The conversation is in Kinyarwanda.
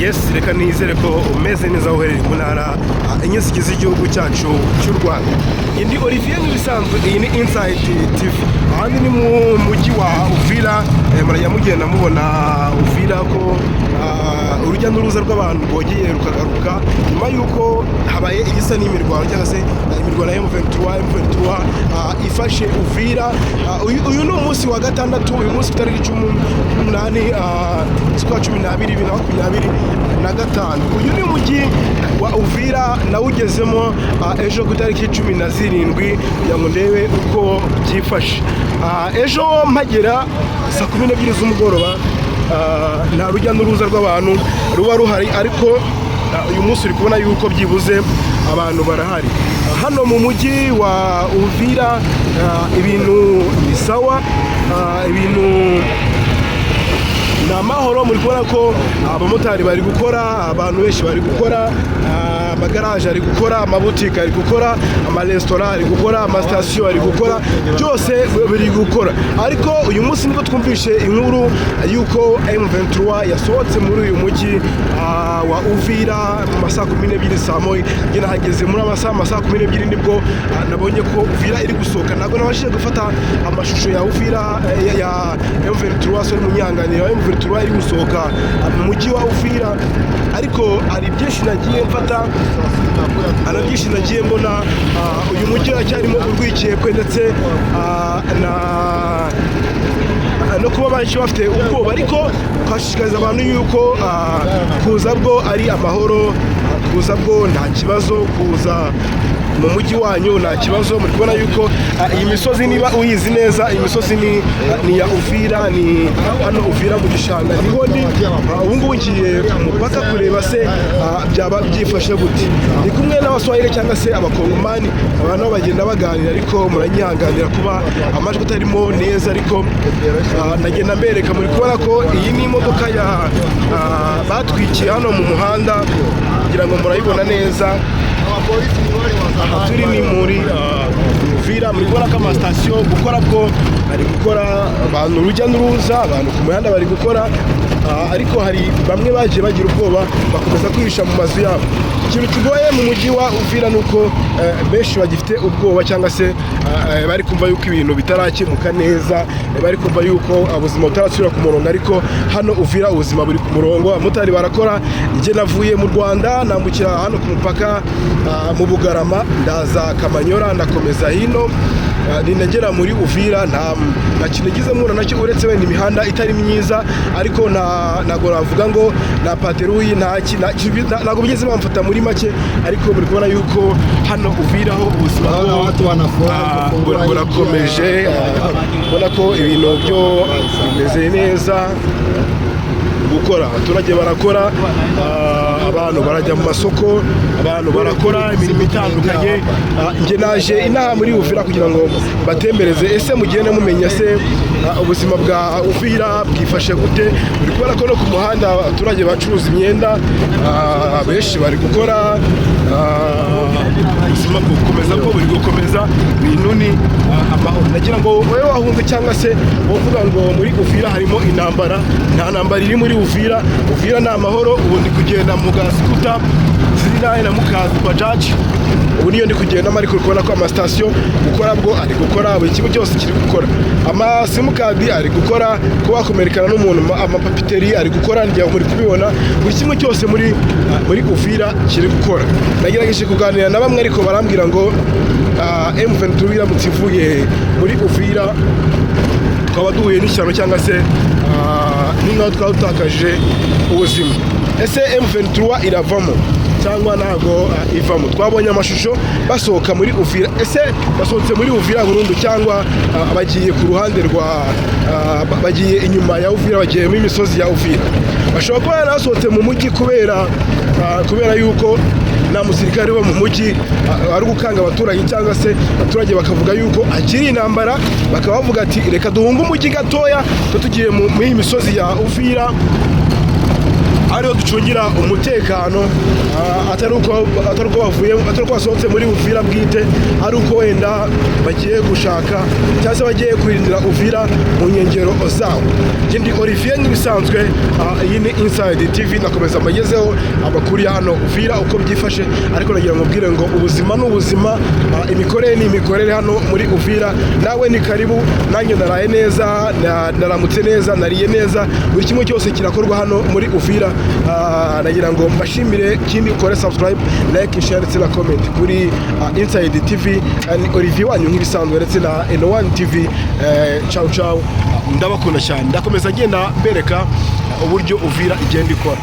Yes, reka nizere ko umeze neza uherereye mu ntara enye zigize igihugu cyacu cy'u Rwanda. Ndi Olivier n'ibisanzwe, iyi ni Inside TV. Ahandi ni mu mujyi wa Uvira, murajya mugenda mubona Uvira ko urujya n'uruza rw'abantu bogeye rukagaruka nyuma yuko habaye igisa n'imirwano cyangwa se imirwano ya M23 ifashe Uvira. Uyu ni umunsi wa gatandatu, uyu munsi tariki 18 z'ukwa 12 2025. Uyu ni umujyi wa Uvira nawugezemo ejo ku tariki 17 kugira ngo ndebe uko byifashe. Ejo mpagera saa 12 z'umugoroba nta rujya n'uruza rw'abantu ruba ruhari, ariko uyu munsi uri kubona yuko byibuze abantu barahari. Hano mu mujyi wa Uvira ibintu ni sawa, ibintu ni amahoro. Muri kubona ko abamotari bari gukora, abantu benshi bari gukora, amagaraje ari gukora, amabutike ari gukora, amaresitora ari gukora, amasitasiyo ari gukora, byose biri gukora. Ariko uyu munsi nibwo twumvishe inkuru yuko M23 yasohotse muri uyu mujyi wa Uvira mu masaha 12 saa moya. Njye nahageze muri amasaha 12 nibwo nabonye ko Uvira iri gusohoka. Ntabwo nabashije gufata amashusho ya Uvira ya M23 so munyanganira M23 iri gusohoka mu mujyi wa Uvira, ariko hari byinshi nagiye mfata, byinshi nagiye mbona. Uyu mujyi uracyarimo urwikekwe ndetse no kuba benshi bafite ubwoba, ariko twashishikariza abantu yuko kuza bwo ari amahoro, kuza bwo nta kibazo, kuza mu mujyi wanyu nta kibazo. Muri kubona yuko iyi misozi niba uyizi neza, iyi misozi ni ya Uvira, ni hano Uvira mu gishanga niho ndi. Ubu ngubu ngiye ku mupaka kureba se byaba byifashe gute. Ndi kumwe n'abaswahili cyangwa se abakongomani, abantu bagenda baganira, ariko muranyihanganira kuba amajwi atarimo neza, ariko nagenda mbereka. Muri kubona ko iyi ni imodoka batwikiye hano mu muhanda kugira ngo murayibona neza. Turi ni muri Uvira. Muri kubona ko amasitasiyo gukora bwo ari gukora, abantu urujya n'uruza, abantu ku muhanda bari gukora, ariko hari bamwe bagiye bagira ubwoba bakomeza kwihisha mu mazu yabo. Ikintu kigoye mu mujyi wa Uvira nuko benshi bagifite ubwoba, cyangwa se bari kumva yuko ibintu bitarakemuka neza, bari kumva yuko ubuzima butarasubira ku murongo. Ariko hano Uvira ubuzima buri ku murongo, abamotari barakora. Njye navuye mu Rwanda nambukira hano ku mupaka mu Bugarama, ndaza Kamanyora, ndakomeza hino ninagera muri Uvira. Nta kintu gize mura nacyo uretse wenda imihanda itari myiza, ariko ntago navuga ngo na pateruyi ntago bigeze bamfata muri make. Ariko muri kubona yuko hano Uvira ho ubuzima burakomeje, ubona ko ibintu byo bimeze neza gukora. Abaturage barakora, abantu barajya mu masoko, abantu barakora imirimo itandukanye. Njye naje inaha muri Uvira kugira ngo batembereze, ese mugende mumenya se ubuzima bwa Uvira bwifashe gute. Uri kubona ko no ku muhanda abaturage bacuruza imyenda, benshi bari gukora, ubuzima bukomeza ko buri gukomeza. Ibintu ni amahoro. Nagira ngo wowe wahunze cyangwa se uvuga ngo muri Uvira harimo intambara, nta ntambara iri muri Uvira. Uvira ni amahoro. Ubu ndi kugenda mu gasikuta ziri na mukazi bajaji, ubu niyo ndi kugendamo, ariko kubona ko amasitasiyo gukora bwo ari gukora, buri kimwe cyose kiri gukora. Amasimukadi ari gukora, kuba wakomerekana n'umuntu, amapapiteri ari gukora, ngiye muri kubibona. Buri kimwe cyose muri Uvira kiri gukora. Nagerageje kuganira na bamwe, ariko barambwira ngo M23 iramutse ivuye muri Uvira twaba duhuye n'ishyano, cyangwa se ni nkaho twaba dutakaje ubuzima. Ese M23 iravamo cyangwa ntago ivamo? Twabonye amashusho basohoka muri Uvira. Ese basohotse muri Uvira burundu, cyangwa bagiye ku ruhande bagiye inyuma ya Uvira, bagiye mu misozi ya Uvira? Bashobora kuba yarasohotse mu mujyi kubera yuko nta musirikare wo mu mujyi ari gukanga abaturage, cyangwa se abaturage bakavuga yuko akiri intambara, bakaba bavuga ati reka duhunge umujyi gatoya tugiye mu misozi ya Uvira. ariho ducungira umutekano, atari uko basohotse muri Uvira bwite, ari uko wenda bagiye gushaka cyangwa se bagiye kwirindira Uvira mu nkengero zawo. Ndi Olivier nk'ibisanzwe, iyi ni Inside TV, nakomeza mbagezeho amakuru ya hano Uvira uko byifashe, ariko nagira ngo mbwire ngo ubuzima ni ubuzima, imikorere ni imikorere hano muri Uvira. Nawe ni karibu, nanjye naraye neza, naramutse neza, nariye neza, buri kimwe cyose kirakorwa hano muri Uvira. Nagira ngo mbashimire, kindi ukore subscribe, like, share ndetse na comment kuri Inside TV. Olivier wanyu nk'ibisanzwe ndetse na N1 TV. Ciao ciao, ndabakunda cyane, ndakomeza ngenda mbereka uburyo Uvira igenda ikora.